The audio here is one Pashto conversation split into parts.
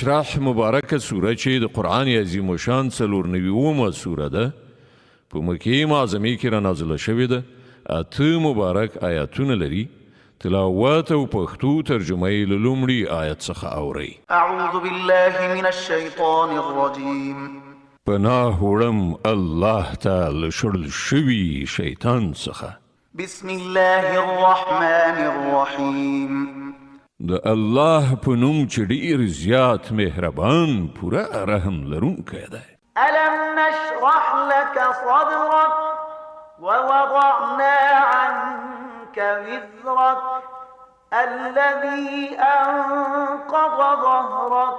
نشرح مبارکه سوره چې د قرآن عظیم الشان 94مه سوره ده په مکې معظمې کې را نازله شوې ده. 8 مبارک آیاتونه لري. تلاوت او پښتو ترجمه یې له لومړي آیت څخه اورئ. اعوذ بالله من الشیطان الرجیم. پناه وړم الله ته له شړل شوي شیطان څخه. بسم الله الرحمن الرحیم. د الله په نوم چې ډېر زیات مهربان پوره رحم لرونکی دی. ألم نشرح لك صدرك ووضعنا عنك وزرك الذي أنقض ظهرك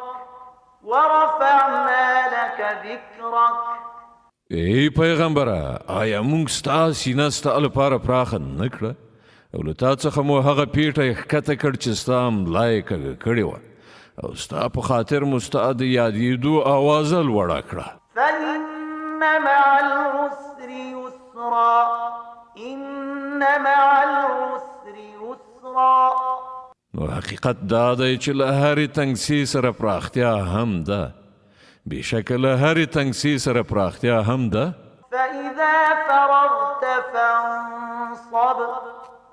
ورفعنا لك ذكرك. ای پیغمبره، آیا موږ ستا سینه ستا لپاره پراخه نه کړه او له تا څخه مو هغه پیټه ښکته کړ چې ستا ملا یې کږه کړې وه او ستا په خاطر مو ستا د یادېدو آوازه لوړه کړه. فإن مع العسر يسرا إن مع العسر يسرا. نو حقیقت دا دی چې له هرې تنګسي سره پراختیا هم ده. بېشکه له هرې تنګسي سره پراختیا هم ده. فإذا فرغت فانصب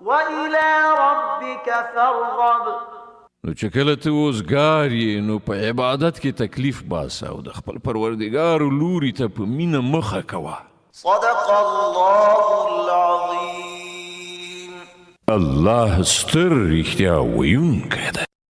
وإلى ربك فارغب. نو چې کله ته اوزګار یې نو په عبادت کې تکلیف باسه او د خپل پروردګار لوري ته په مینه مخه کوه. صدق الله العظیم. الله ستر رښتیا ویونکی دی.